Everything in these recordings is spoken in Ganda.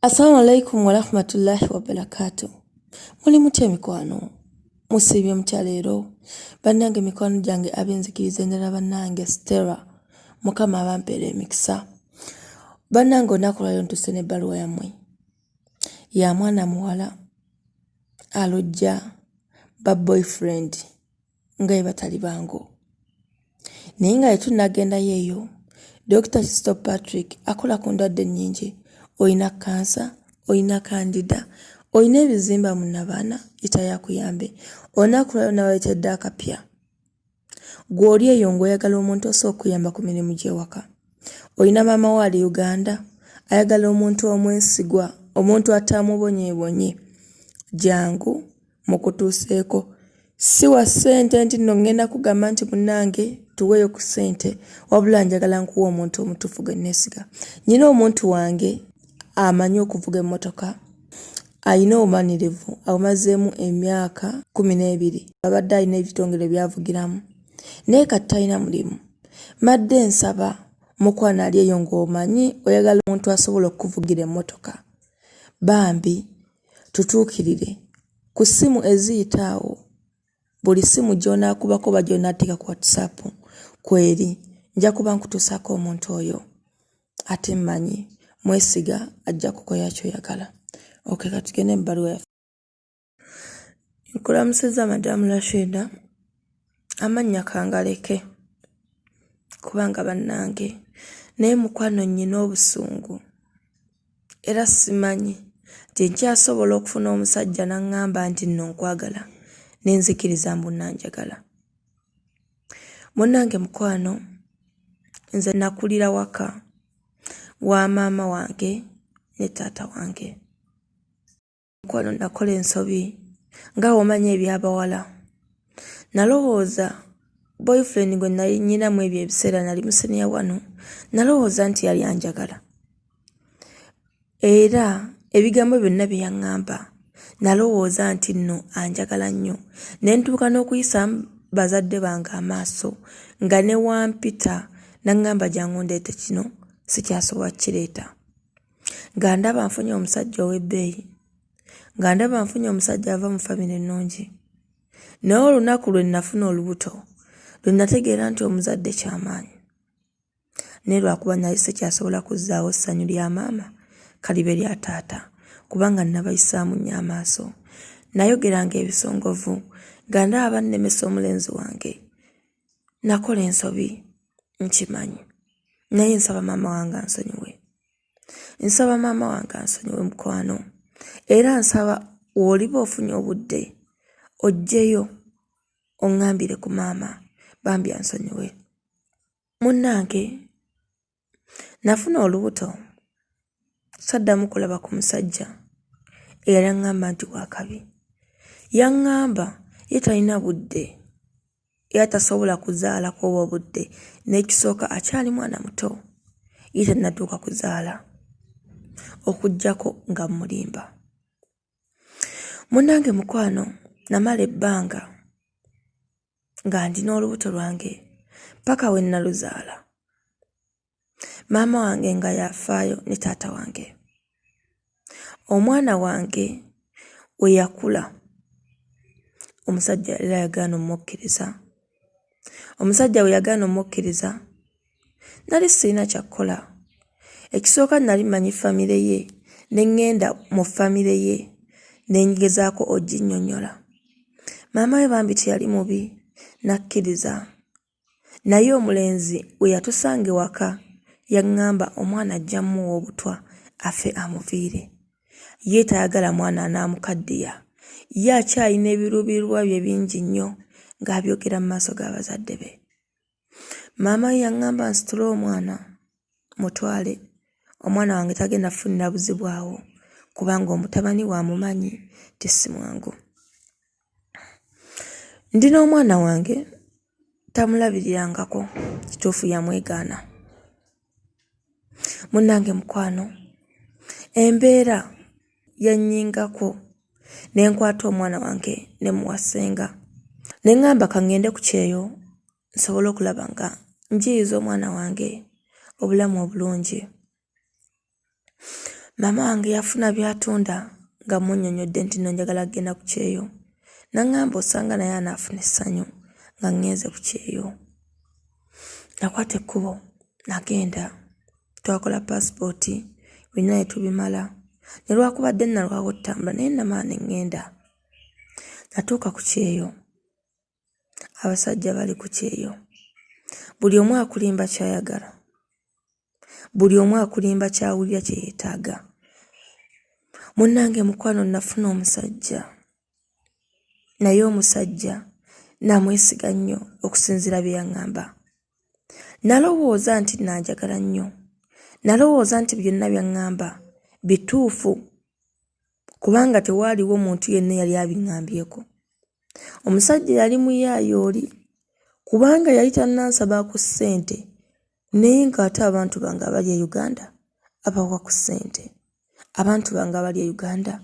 Assalamu alaikum wa rahmatullahi wa barakatuh. Muli mutya mikwano? Musibye mutya leero? Bannange mikwano gyange ab'enzikiriza endala bannange Stella. Mukama abampeera emikisa. Bannange olunaku lwaleero ntuuse n'ebbaluwa yammwe. Ya mwana muwala alojja ba boyfriend nga bwe batali bango. Naye nga tetunnagendayo eyo, Dr. Kizito Patrick akola ku ndwadde nnyingi. Oyina kansa, oyina kandida, oyina ebizimba mu nabaana itayakuyambe. Olunaku lwaleero nabaleetedde akapya. Gwe oli eyo ng'oyagala omuntu osooka okuyamba ku mirimu gy'ewaka. Oyina maama wo ali Uganda, ayagala omuntu omwesigwa, omuntu atamubonyeebonye. Jangu mukutuuseeko. Si wa ssente nti nno ngenda kugamba nti munnange tuweeyo ku ssente, wabula njagala nkuwa omuntu omutuufu gwe neesiga. Nnyina omuntu wange amanyi okuvuga emmotoka, ayina obumanyirivu abumazeemu emyaka 12, abadde alina ebitongole byavugiramu, naye kati talina mulimu. Madde nsaba mukwano ali eyo ng'omanyi oyagala omuntu asobola okuvugira emmotoka, bambi tutuukirire ku ssimu eziyita awo. Buli ssimu gy'onaakubako oba gy'onaateeka ku WhatsApp kweri nja kuba nkutuusaako omuntu oyo. Ate mmanyi mwesiga ajja kukola ky'oyagala. Okay, kati tugende mu bbaluwa yaffe. Nkulamusizza Madamu Rashida, amannya kangaleke kubanga bannange, naye mukwano nnyina obusungu era simanyi nti nkyasobola okufuna omusajja n'aŋŋamba nti nno nkwagala nenzikiriza mbu nanjagala. Munnange mukwano, nze nakulira waka wa maama wange ne taata wange. Mukwano nakola ensobi nga omanyi eby'abawala. Nalowooza boyfriend gwe nali nnyinamu ebyo ebiseera nali museniya wano, nalowooza nti yali anjagala. Era ebigambo byonna bye yaŋŋamba nalowooza nti nno anjagala nnyo. Ne ntuuka n'okuyisa bazadde bange amaaso nga ne wampita n'aŋŋamba jangu ndeete kino, sikyasobola kireeta. Nga ndaba nfunye omusajja ow'ebbeeyi, nga ndaba nfunye omusajja ava mu famire ennungi. Naye olunaku lwe nafuna olubuto, lwe nategeera nti omuzadde kyamaanyi. Naye lwakuba nali sikyasobola kuzzaawo ssanyu lya maama, kalibe lya taata, kubanga nabayisaamu nnyo amaaso. Nayogeranga ebisongovu nga ndaba bannemesa omulenzi wange. Nakola ensobi, nkimanyi. Naye nsaba maama wange ansonyiwe. Nsaba maama wange ansonyiwe mukwano. Era nsaba w'oliba ofunye obudde, ojjeyo oŋŋambire ku maama bambi ansonyiwe. Munnange, nafuna olubuto, saddamu kulaba ku musajja eyali aŋŋamba nti wakabi. Yaŋŋamba ye talina budde, era tasobola kuzaalako oba obudde, n'ekisooka akyali mwana muto, ye tannatuuka kuzaala okuggyako nga mulimba. Munnange mukwano, namala ebbanga nga ndina olubuto lwange paka we naluzaala. Maama wange nga yafaayo ne taata wange. Omwana wange we yakula, omusajja era yagaana omukkiriza. Omusajja we yagaana omukkiriza, nali sirina kyakkola. Ekisooka nali manyi famire ye, ne ŋŋenda mu famire ye ne ngezaako oginnyonnyola. Maama we bambi teyali mubi, nakkiriza. Naye omulenzi we yatusanga ewaka yaŋŋamba omwana ajja mmuwa obutwa afe amuviire. Ye tayagala mwana anaamukaddiya. Ye akyalina ebiruubirirwa bye bingi nnyo ng'abyogera mu maaso g'abazadde be. Maama we yaŋŋamba nsitule omwana mutwale. Omwana wange tagenda kufunira buzibu awo kubanga omutabani wamumanyi ti si mwangu. Ndina omwana wange tamulabirirangako, kituufu yamwegaana. Munnange mukwano, embeera yannyingako ne nkwata omwana wange ne muwasenga. Ne ŋŋamba ka ŋŋende ku kyeyo nsobole okulaba nga njiyiza omwana wange obulamu obulungi. Mama wange yafuna byatunda nga munnyonnyodde nti nno njagala kugenda ku kyeyo. Naŋŋamba osanga naye anaafuna essanyu nga ŋŋenze ku kyeyo. Nakwata ekkubo nagenda, twakola paasipooti, byonna ne tubimala. Ne lwakubadde nalwawo ottambula naye namala ne ŋŋenda. Natuuka ku kyeyo, abasajja bali ku kyeyo. Buli omu akulimba ky'ayagala. Buli omu akulimba ky'awulira kye yeetaaga. Munnange mukwano nafuna omusajja. Naye omusajja namwesiga nnyo okusinziira bye yaŋŋamba. Nalowooza nti nanjagala nnyo. Nalowooza nti byonna byaŋŋamba bituufu kubanga tewaaliwo muntu yenna yali abiŋŋambyeko. Omusajja yali muyaaye oli kubanga yali tannansabako ssente naye ng'ate abantu bange abali e Uganda abawa ku ssente. Abantu bange abali e Uganda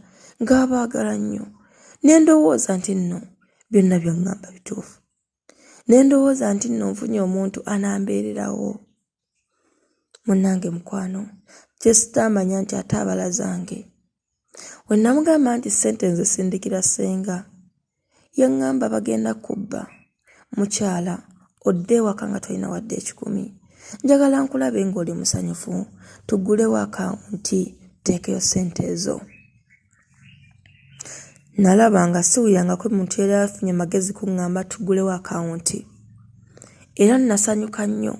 ng'abaagala nnyo. Ne ndowooza nti nno byonna byaŋŋamba bituufu. Ne ndowooza nti nno nfunye omuntu anambeererawo. Munnange mukwano, kye sitamanya nti ate abalazange. Bwe namugamba nti ssente nze sindikira ssenga, yaŋŋamba bagenda kubba. Mukyala, odde ewaka nga tolina wadde 10. Njagala nkulabe ng'oli musanyufu, tuggulewo akawunti, teekeyo ssente ezo. Nalaba nga siwulirangako muntu yali afunye magezi kuŋŋamba tuggulewo akawunti. Era nasanyuka nnyo,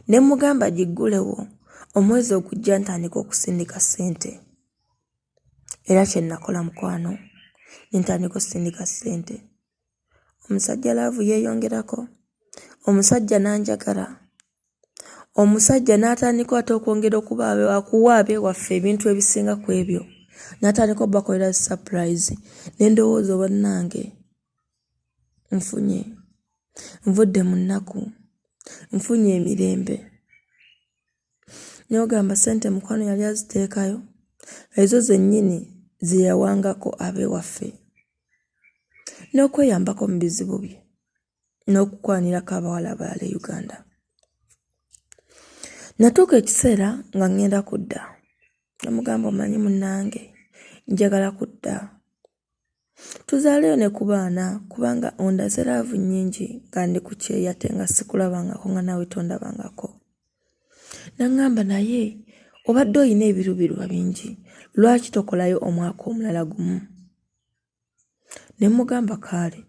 ne mugamba giggulewo, omwezi ogujja ntandika okusindika ssente. Era kye nakola mukwano, ntandika okusindika ssente. Omusajja laavu yeeyongerako. Omusajja n'anjagala. Omusajja n'atandika ate okwongera okuwa abeewaffe ebintu ebisinga ku ebyo. N'atandika obakolera surprise. Ne ndowooza bannange, nvudde mu nnaku, nfunye emirembe. N'ogamba ssente mukwano yali aziteekayo, ezo zennyini ze yawangako abeewaffe. N'okweyambako mu bizibu bye, n'okukwanirako abawala abalala e Uganda. Natuuka ekiseera nga ŋŋenda kudda. Namugamba omanyi munnange, njagala kudda. Tuzaaleyo ne ku baana kubanga ondaze laavu nnyingi nga ndi ku kyeyo ate nga sikulabangako nga naawe tondabangako. Naŋŋamba naye obadde olina ebirubirwa bingi, lwaki tokolayo omwaka omulala gumu? Ne mugamba kaale.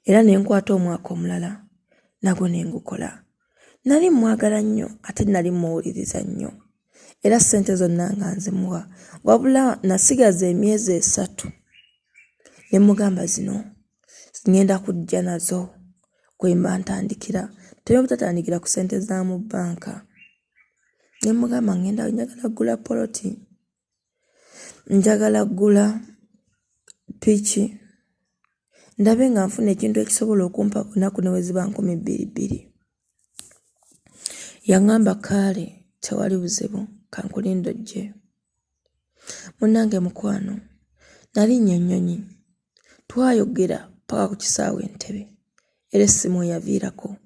Era ne nkwata omwaka omulala nagwo ne ngukola. Nali mwagala nnyo ate nali muwuliriza nnyo. Era ssente zonna nga nzimuwa, wabula nasigaza emyezi 3. Ne mugamba zino ŋŋenda kujja nazo kwe mba ntandikira, teri obutatandikira ku ssente za mu bbanka. Ne mugamba njagala kugula poloti, njagala kugula piki, ndabe nga nfuna ekintu ekisobola okumpa lunaku ne bwe ziba 2,200. Yaŋŋamba kaale, tewali buzibu, kankulinda ojje. Munnange mukwano, nalinnya ennyonyi. Twayogera paka ku kisaawe Entebbe. Era essimu eyaviirako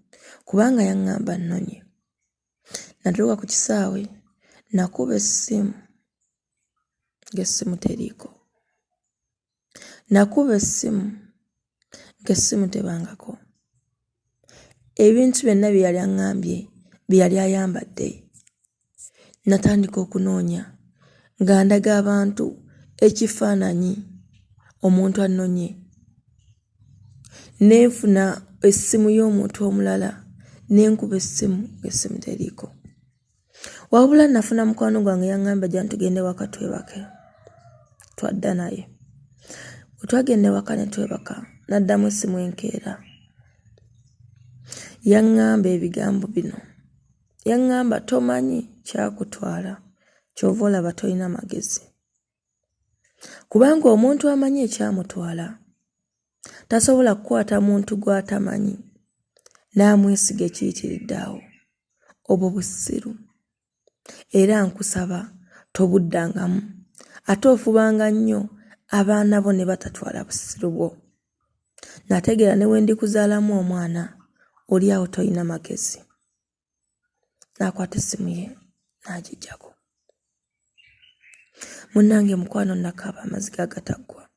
kubanga yaŋŋamba nnonye. Natuuka ku kisaawe, nakuba essimu ng'essimu teriiko. Nakuba essimu ng'essimu tebangako. Ebintu byonna bye yali aŋŋambye, bye yali ayambadde. Natandika okunoonya nga ndaga abantu ekifaananyi omuntu annonye. Nenfuna essimu y'omuntu omulala, nenkuba essimu ng'essimu teriiko. Wabula nafuna mukwano gwange yaŋŋamba jja tugende waka twebake. Twadda naye. Bwe twagenda ewaka ne twebaka, n'addamu essimu enkeera. Yaŋŋamba ebigambo bino. Yaŋŋamba tomanyi kyakutwala, ky'ova olaba tolina magezi. Kubanga omuntu amanyi ekyamutwala tasobola kukwata muntu gw'atamanyi n'amwesiga ekiyitiridde awo. Obwo bussiru. Era nkusaba tobuddangamu, ate ofubanga nnyo abaana bo ne batatwala bussiru bwo. Nategeera ne we ndikuzaalamu omwana oli awo tolina magezi. N'akwata essimu ye n'agiggyako. Munnange mukwano nakaaba amaziga agataggwa.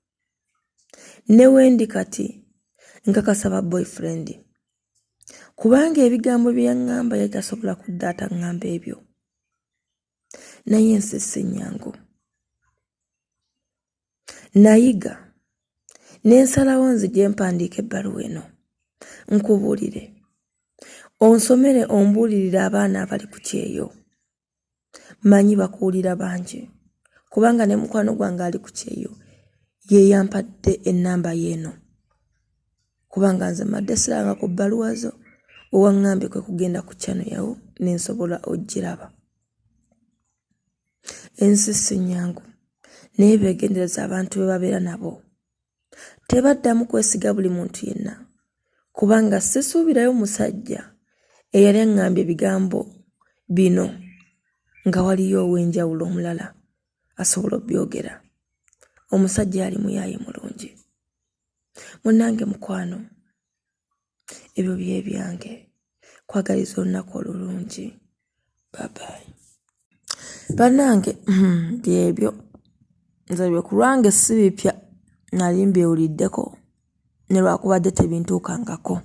Ne wendi kati nkakasa boyfriend. Kubanga ebigambo bye yaŋŋamba yali tasobola kudda ataŋŋamba ebyo. Naye ensisi nnyangu. Nayiga n'ensalawo nzije mpandiika ebbaluwa eno. Nkubuulire. Onsomere ombuulirire abaana abali ku kyeyo. Manyi bakuwulira bangi. Kubanga ne mukwano gwange ali ku kyeyo ye yampadde ennamba y'eno. Kubanga nze madde siranga ku bbaluwa zo owaŋŋambye kwe kugenda ku channel yawo nensobola ogiraba. Ensisi nnyangu naye beegendereza abantu be babeera nabo. Tebaddamu kwesiga buli muntu yenna. Kubanga sisuubirayo musajja eyali aŋŋambye ebigambo bino nga waliyo ow'enjawulo omulala asobola obyogera. Omusajja yali muyaaye mulungi. Munnange mukwano, ebyo bye byange. Kwagaliza olunaku olulungi. Bye bye. Bannange byebyo nze bye ku lwange si bipya nali mbyewuliddeko ne lwakubadde tebintuukangako.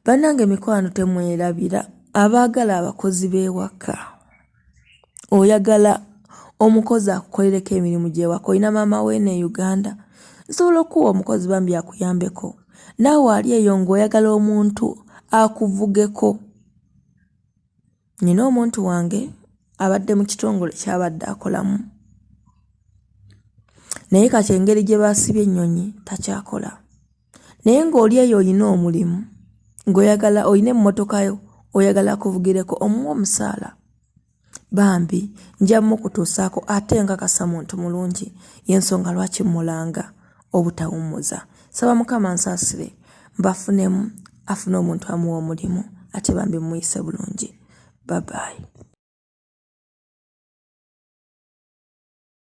Bannange mikwano temwerabira abaagala abakozi b'ewaka. Oyagala omukozi akukolereko emirimu gy'ewaka. Olina maama we ne Uganda. Nsobola okuwa omukozi bambi akuyambeko. Naawe ali eyo ng'oyagala omuntu akuvugeko. Nina omuntu wange abadde mu kitongole ky'abadde akolamu. Naye kati engeri gye baasibye ennyonyi takyakola. Naye ng'oli eyo olina omulimu ng'oyagala olina emmotoka yo oyagala akuvugireko omuwa omusaala. Bambi nja mukutuusaako ate nkakasa muntu mulungi y'ensonga lwaki mulanga obutawummuza. Saba Mukama ansaasire mbafunemu afune omuntu amuwa omulimu ate bambi muyise bulungi. Bye bye.